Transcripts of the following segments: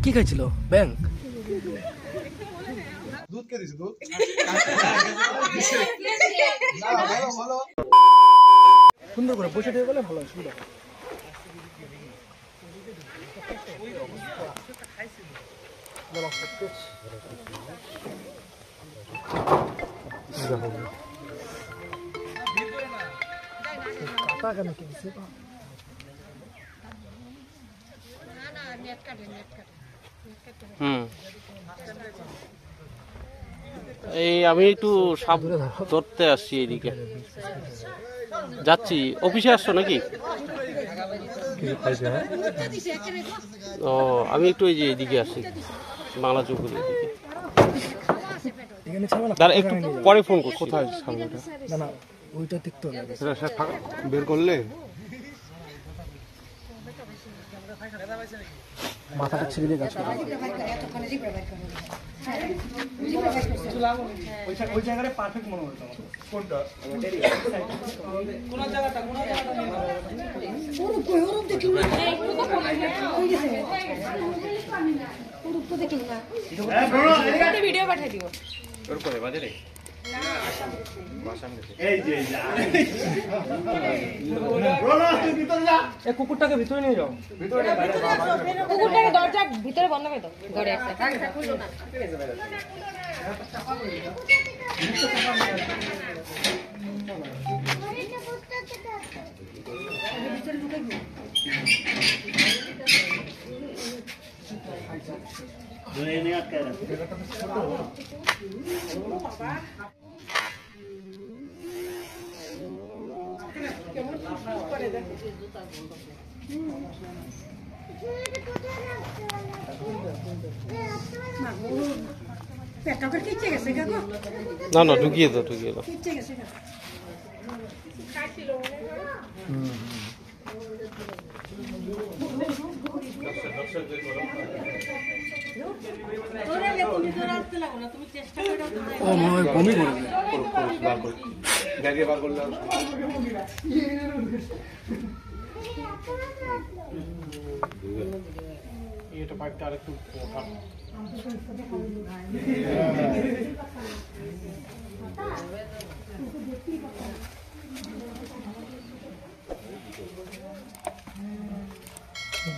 কি খাইছিল ব্যাংক দুধ কে দিছে দুধ সুন্দর করে বসে দিয়ে গেলে ভালো হয় সুন্দর কেন কিনছে এই আমি একটু সাপ ধরতে আসছি এইদিকে যাচ্ছি অফিসে আসছো নাকি ও আমি একটু এই যে এইদিকে আসছি বাংলা চৌকুর এদিকে একটু পরে ফোন করছি কোথায় সামনেটা না না ওইটা দেখতে হবে বের করলে মাথাটা ছেড়ে দিয়ে গেছে ওই জায়গাটা পারফেক্ট মনে হচ্ছে কোনটা কোন জায়গাটা ভিডিও পাঠিয়ে দিব ওর করে বাজারে কুকুরটাকে ভিতরে নিয়ে যাও কুকুরটাকে দরজা ভিতরে বন্ধ করে দাও ঘরে একটা না না ঢুকিয়ে দাও ও মনে হয় বমি করবে এটা পাইপটা আরেকটু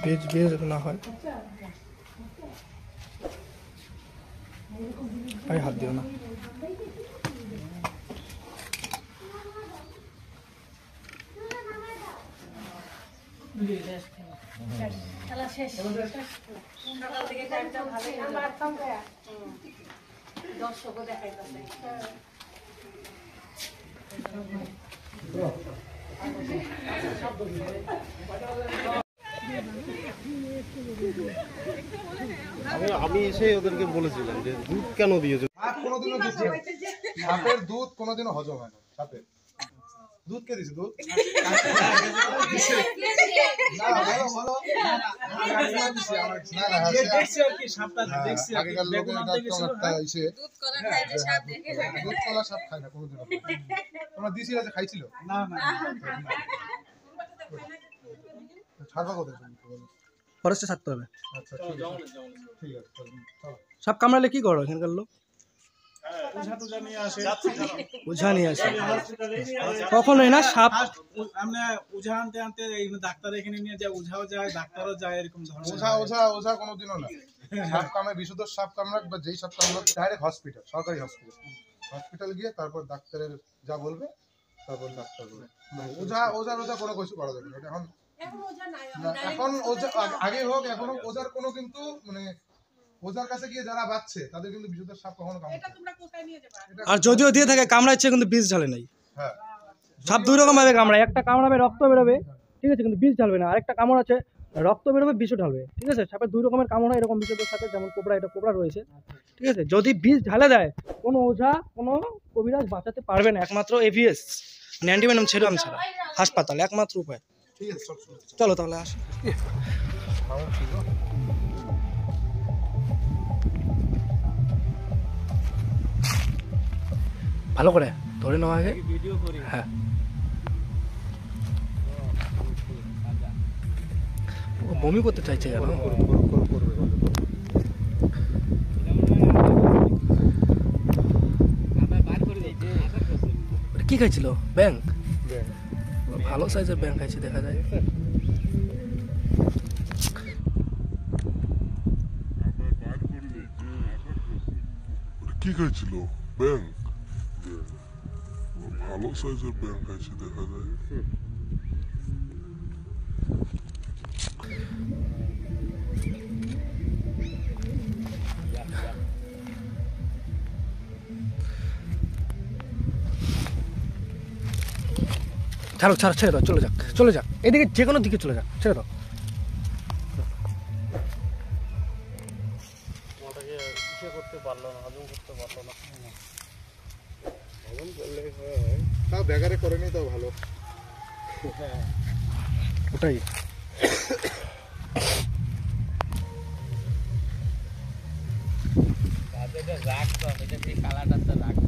বেজ বেজ না হয় পায়ে হাত দিও না খেলা শেষ সকাল থেকে চারটা ভালো দর্শকও দেখাইতেছে আমি এসে ওদেরকে বলেছিলাম যে দুধ কেন দিয়েছো সাপের দুধ কোনোদিনও হজম হয় না সাপের দুধ কে দিছে দুধ আগেকার লোকের দুধ কলা সাপ খায় না কোনোদিনও তোমরা দিছি আছে খাইছিল ছাড়বা কোথায় ফরেস্টে থাকতে হবে আচ্ছা ঠিক আছে সাপ কামড়ালে কি করো এখানকার লোক ওঝা নিয়ে আসে কখনোই না সাপ আমরা ওঝা আনতে আনতে ডাক্তার এখানে নিয়ে যায় ওঝাও যায় ডাক্তারও যায় এরকম ধরনের ওঝা কোনোদিনও না সাপ কামড়ে বিশুদ্ধ সাপ কামড়াক বা যেই সাপ কামড়াক ডাইরেক্ট হসপিটাল সরকারি হসপিটাল গিয়ে তারপর ডাক্তারের যা বলবে তারপর ডাক্তার বলবে ওঝা কোনো কিছু করা যাবে না এখন ওঝা আগে হোক এখন ওঝার কোনো কিন্তু মানে ওঝার কাছে গিয়ে যারা বাঁচছে তাদের কিন্তু বিশুদ্ধ সাপ কখনো কামড়ায় আর যদিও দিয়ে থাকে কামড়াচ্ছে কিন্তু বিষ ঢালে নাই সাপ দুই রকম ভাবে কামড়ায় একটা কামড়াবে রক্ত বেরোবে ঠিক আছে কিন্তু বিষ ঢালবে না আরেকটা কামড় আছে রক্ত বেরোবে বিষও ঢালবে ঠিক আছে সাপের দুই রকমের কামড় হয় এরকম বিষের সাথে যেমন কোবরা এটা কোবরা রয়েছে ঠিক আছে যদি বিষ ঢালে দেয় কোনো ওঝা কোনো কবিরাজ বাঁচাতে পারবে না একমাত্র এভিএস মানে অ্যান্টিভেনম সেরাম ছাড়া হাসপাতাল একমাত্র উপায় ঠিক আছে চলো তাহলে আসি ভালো করে ধরে নেওয়া আগে হ্যাঁ ও বমি করতে চাইছে জানো। কি খাইছিল? ব্যাংক? ভালো সাইজের ব্যাংক খাইছে দেখা যায়। কি খাইছিল? ব্যাংক? ভালো সাইজের ব্যাংক খাইছে দেখা যায়। ছাড়ো ছাড়ো, ছেড়ে দাও, চলে যাক, চলে যাক, এদিকে যে কোনো দিকে চলে যাক, ছেড়ে দাও। তাও ব্যাগারে করে নি তো ভালো। ওটাই রাখতো, এটা সেই কালারটা রাখতো।